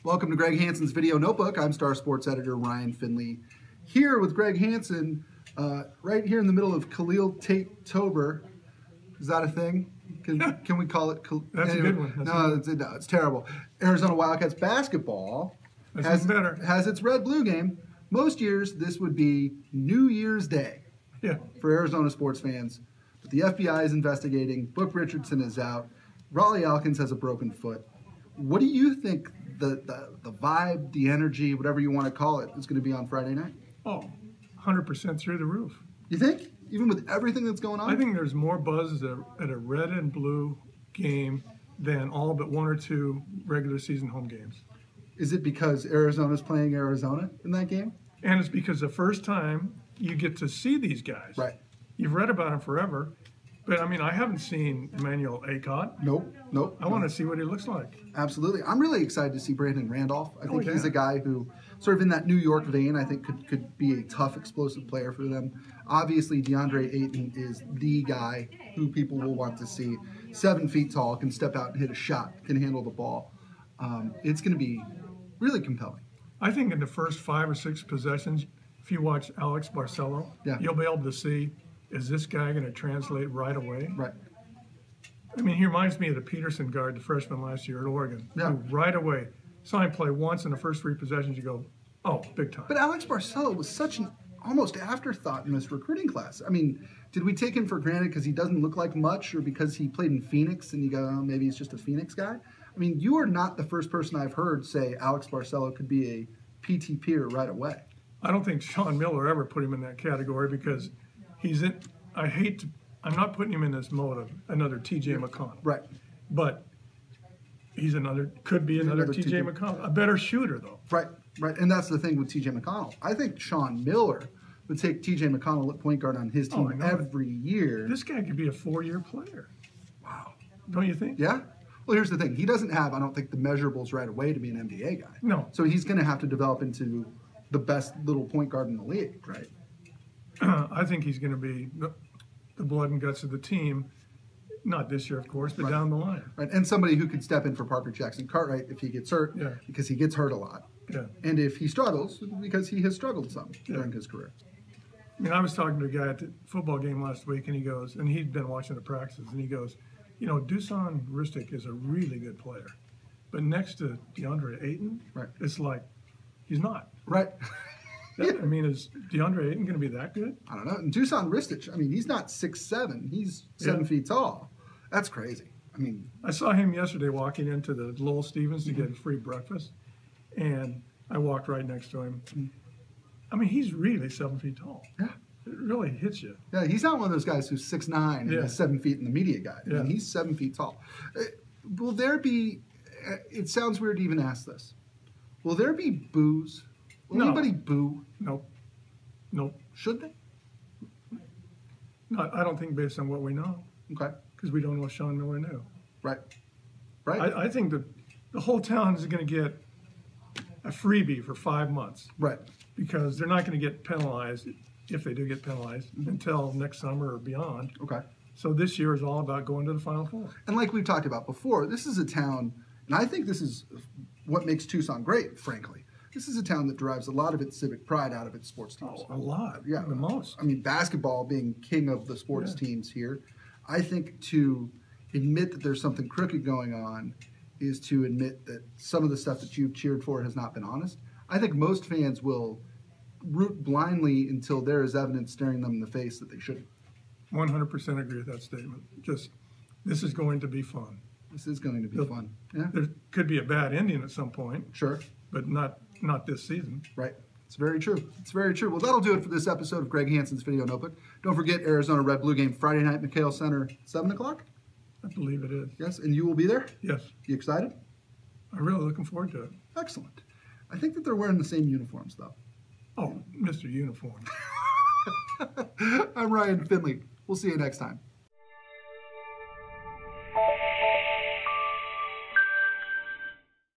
Welcome to Greg Hansen's Video Notebook. I'm Star Sports Editor Ryan Finley, here with Greg Hansen, right here in the middle of Khalil Tate-Tober. Is that a thing? Can we call it? That's anyway, a good one. No, it's terrible. Arizona Wildcats basketball has its Red-Blue game. Most years, this would be New Year's Day for Arizona sports fans. But the FBI is investigating. Book Richardson is out. Raleigh Elkins has a broken foot. What do you think the vibe, the energy, whatever you want to call it, is going to be on Friday night? Oh, 100% through the roof. You think? Even with everything that's going on? I think there's more buzz at a red and blue game than all but one or two regular season home games. Is it because Arizona's playing Arizona in that game? And it's because the first time you get to see these guys. Right. You've read about them forever. But, I mean, I haven't seen Emmanuel Acott. Nope. I want to see what he looks like. Absolutely. I'm really excited to see Brandon Randolph. I think he's a guy who, sort of in that New York vein, I think could be a tough, explosive player for them. Obviously, DeAndre Ayton is the guy who people will want to see. 7 feet tall, can step out and hit a shot, can handle the ball. It's going to be really compelling. I think in the first 5 or 6 possessions, if you watch Alex Barcello, you'll be able to see, is this guy going to translate right away? Right. I mean, he reminds me of the Peterson guard, the freshman last year at Oregon. Who right away, saw him play once in the first 3 possessions, you go, oh, big time. But Alex Barcello was such an almost afterthought in this recruiting class. I mean, did we take him for granted because he doesn't look like much, or because he played in Phoenix and you go, oh, maybe he's just a Phoenix guy? I mean, you are not the first person I've heard say Alex Barcello could be a PT peer right away. I don't think Sean Miller ever put him in that category because he's in. I'm not putting him in this mode of another TJ McConnell. Right. But he's could be another TJ McConnell. A better shooter, though. Right. And that's the thing with TJ McConnell. I think Sean Miller would take TJ McConnell at point guard on his team every year. This guy could be a 4-year player. Wow. Don't you think? Yeah. Well, here's the thing. He doesn't have, I don't think, the measurables right away to be an NBA guy. No. So he's going to have to develop into the best little point guard in the league, right? I think he's going to be the blood and guts of the team, not this year, of course, but down the line. Right, and somebody who could step in for Parker Jackson Cartwright if he gets hurt, because he gets hurt a lot. Yeah. And if he struggles, because he has struggled some during his career. I mean, I was talking to a guy at the football game last week, and he goes, and he'd been watching the practices, and he goes, you know, Tucson Ristic is a really good player, but next to DeAndre Ayton, it's like he's not. Right. I mean, is DeAndre Ayton going to be that good? I don't know. And Tucson Ristic, I mean, he's not 6'7". He's 7 feet tall. That's crazy. I mean, I saw him yesterday walking into the Lowell Stevens to get a free breakfast, and I walked right next to him. I mean, he's really 7 feet tall. Yeah. It really hits you. Yeah, he's not one of those guys who's 6'9" and is 7 feet in the media guy. I mean, he's 7 feet tall. Will there be, it sounds weird to even ask this, will there be boos? Will anybody boo? Nope. Should they? No, I don't think based on what we know. Okay. Because we don't know what Sean Miller knew. Right. I think that the whole town is going to get a freebie for 5 months. Right. Because they're not going to get penalized, if they do get penalized, until next summer or beyond. Okay. So this year is all about going to the Final Four. And like we've talked about before, this is a town, and I think this is what makes Tucson great, frankly. This is a town that derives a lot of its civic pride out of its sports teams. Oh, a lot. Yeah. The most. I mean, basketball being king of the sports teams here. I think to admit that there's something crooked going on is to admit that some of the stuff that you've cheered for has not been honest. I think most fans will root blindly until there is evidence staring them in the face that they shouldn't. 100% agree with that statement. This is going to be fun. This is going to be fun. Yeah. There could be a bad ending at some point. Sure. But not this season. Right. It's very true. It's very true. Well, that'll do it for this episode of Greg Hansen's Video Notebook. Don't forget Arizona Red-Blue Game Friday night, McConnell Center, 7 o'clock? I believe it is. Yes, and you will be there? Yes. You excited? I'm really looking forward to it. Excellent. I think that they're wearing the same uniforms, though. Oh, Mr. Uniform. I'm Ryan Finley. We'll see you next time.